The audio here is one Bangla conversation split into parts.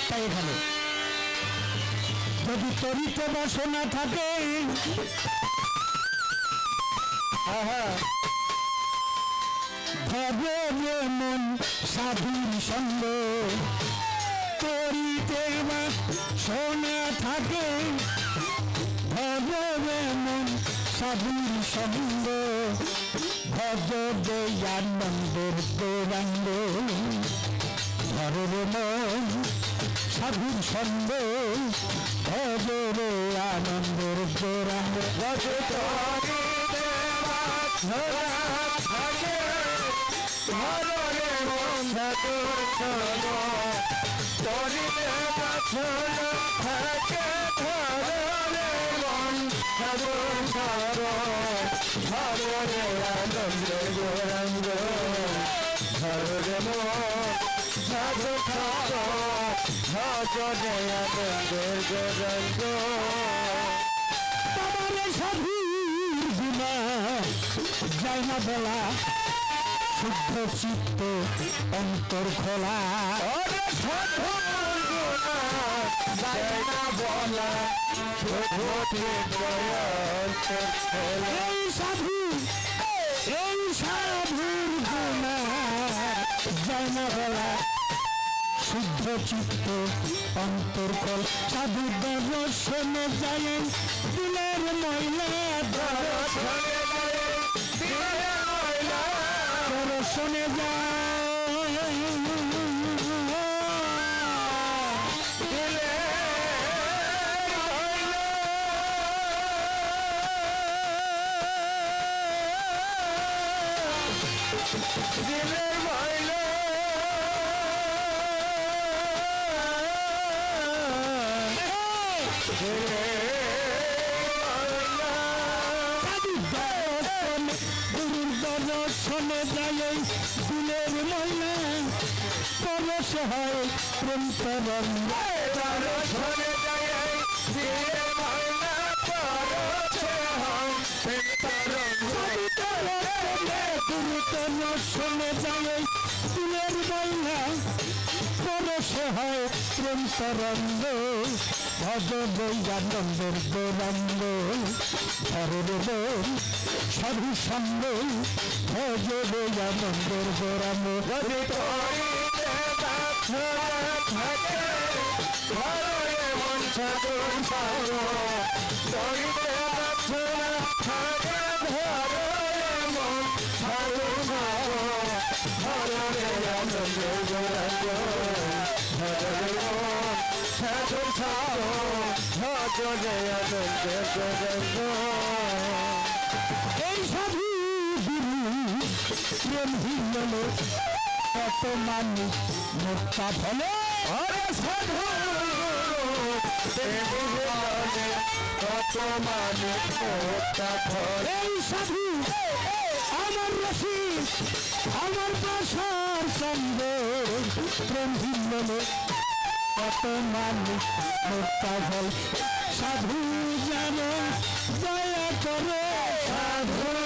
তাই এখানে যদি তরিতে বাসনা থাকে ভবে মন সাধুর সঙ্গ তরিতে বাসনা থাকে ভবে মন সাধুর সঙ্গ ভজ আনন্দের গৌরাঙ্গ ধরে মন সাধুর সঙ্গ ভজ আনন্দের গৌরাঙ্গ ভজ ধরে মন সাধুর সঙ্গ তরিতে বাসনা থাকে ধরে মন সাধুর সঙ্গ ধরে আনন্দের গৌরাঙ্গ ধরে মন সাধুর সঙ্গ ভজরে আনন্দের গৌরাঙ্গ বাবারে সাধুর গুণা যায় না বলা শুদ্ধ চিত্ত অন্তর খোলা এই সাধুর গুণা যায় না বলা শুদ্ধ চিত্ত অন্তর খোল সাধু দর্শনে যায় দিলের ময়লা দর্শনে দর্শনে যায় ফুলের ময়লা পরশ হয় প্রেম তরঙ্গ দর্শনে যায় ফুলের ময়লা পরশ হয় প্রেম তরঙ্গ দর্শনে যায় ফুলের ময়লা পরশ হয় প্রেম তরঙ্গ ভজ আনন্দের গৌরাঙ্গ ধরে সাধু সঙ্গ ভজ আনন্দের গৌরাঙ্গ এই সাধু গুরু প্রেম হিন্দলে কত মানুষ মোটা ফলে সাধু কত মানুষ মোটা ফলে এই সাধু আমার রসিক আমার পাশার সঙ্গ প্রেম হিন্দলে কত মানুষ মোটা ফল সাধু যেন দয়া করে সাধু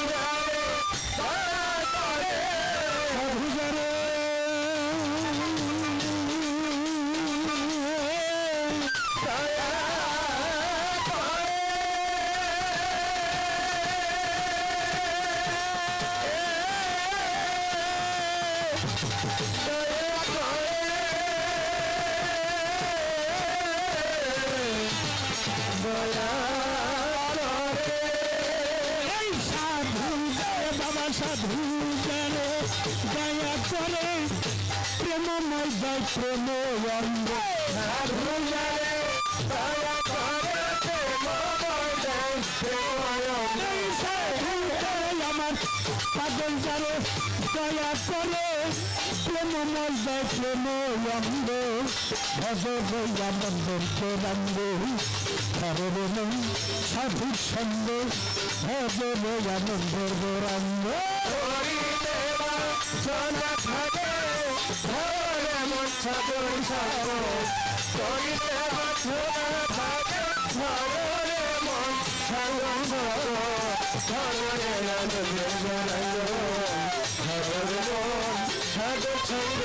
দয়া করে প্রেমময় জয় প্রেম অঙ্গ আমার পাগল যারে দয়া করে প্রেমময় জয় প্রেম অঙ্গ ভজ আনন্দের গৌরাঙ্গ ধরে সাধুর সঙ্গ ভজ আনন্দের গৌরাঙ্গ সাধুর সঙ্গ করিতে মন সাধু সঙ্গ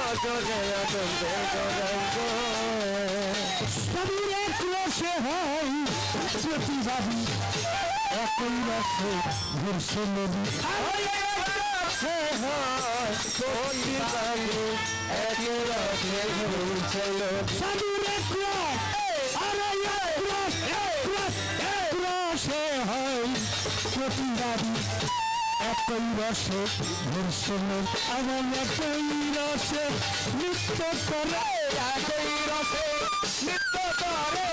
ভজরে আনন্দের গৌরাঙ্গ সবই এক রসে হয় প্রতিবাদী একই রসে ঘুরছে নদী প্রতিবাদী একই রসে ঘুরছে নদী সবই এক রস আর এক রসে হয় প্রতিবাদী একই রসে ঘুরছে নদী আমার একই রসে নৃত্য করে একই রসে নৃত্য করে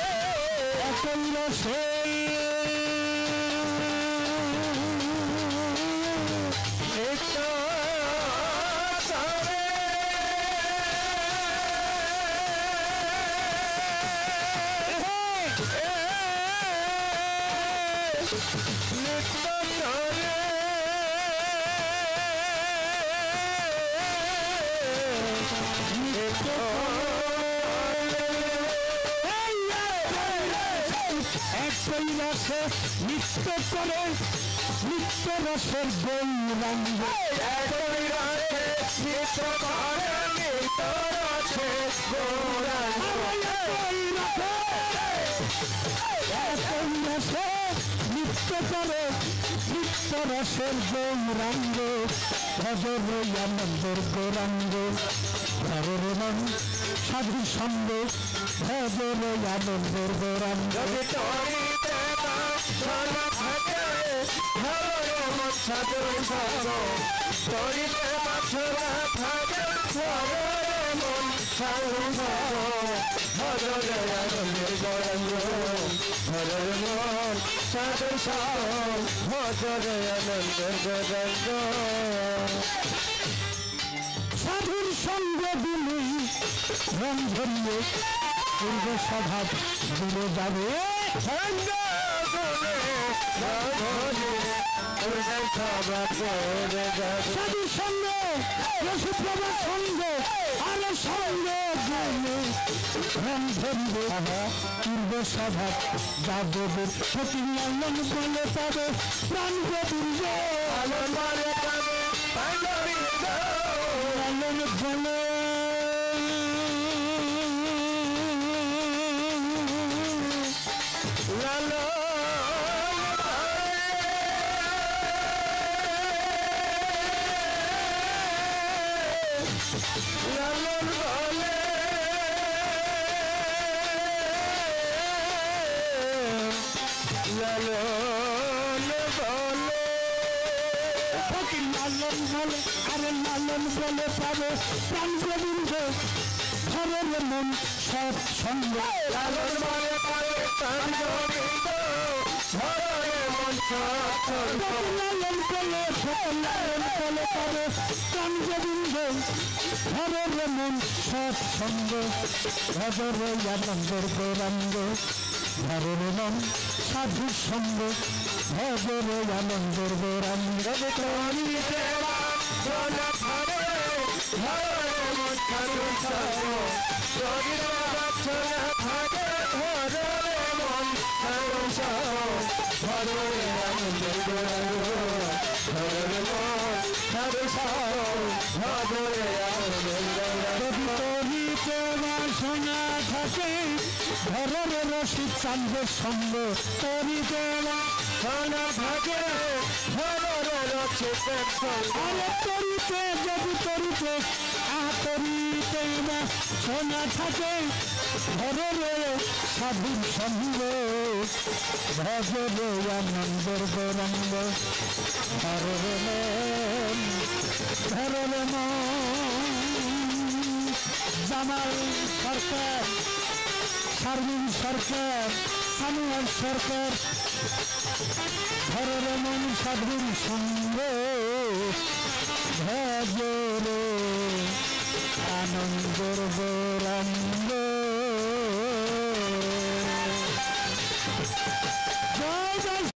একই রসে নৃত্য করে নৃত্য রসের গৌরাঙ্গ একই রসে নৃত্য করে নৃত্য রসের গৌরাঙ্গ একই রসে নৃত্য করে নৃত্য রসের গৌরাঙ্গ ভজর আনন্দের গৌরাঙ্গ ঘরের মন সাধু সঙ্গ ভজর আনন্দের গৌরাঙ্গ সাধুর সঙ্গ করিতে বাছরা থাকে মন সাধুর সঙ্গ ভজরে আনন্দের গৌরাঙ্গ ঘরের মন সাধুর সঙ্গ ভজরে আনন্দের গৌরাঙ্গ সাধুর সঙ্গ দিলে রং ধরিয়ে পূর্ব স্বভাব দূরে যাবে সাধু সঙ্গ রসপ্রভা সঙ্গ আর সঙ্গ রং ধরবে পূর্ব স্বভাব যাদবের সতী লালন বলে পাবে প্রাণ গভীর লালন বলে লালন বলে আরে লালন বলে পাবে প্রাণ গোবিন্দ ঘরের মন সৎ সঙ্গ লালন বলে পাবে প্রাণ গোবিন্দ ঘরের মন সৎ সঙ্গ লালন বলে পাবে প্রাণ গোবিন্দ ঘরের মন সৎ সঙ্গ ভজর আনন্দের গৌরাঙ্গ ঘরের মন সাধু সঙ্গ ভজর আনন্দের গৌরাঙ্গ শোনা থাকে ঘরের রসিদ চান্দের সঙ্গ তরিতে শোনা থাকে ঘরের রসিদ আরে তরিতে যদি তরিতে তরিতে শোনা থাকে ঘরের সাধুর সঙ্গ ভজর আনন্দের গৌরাঙ্গ ঘরের জামাল সরকার শারমিন সরকার সানুয়াল সরকার ঘরের মন সাধুর সঙ্গ ভজর আনন্দের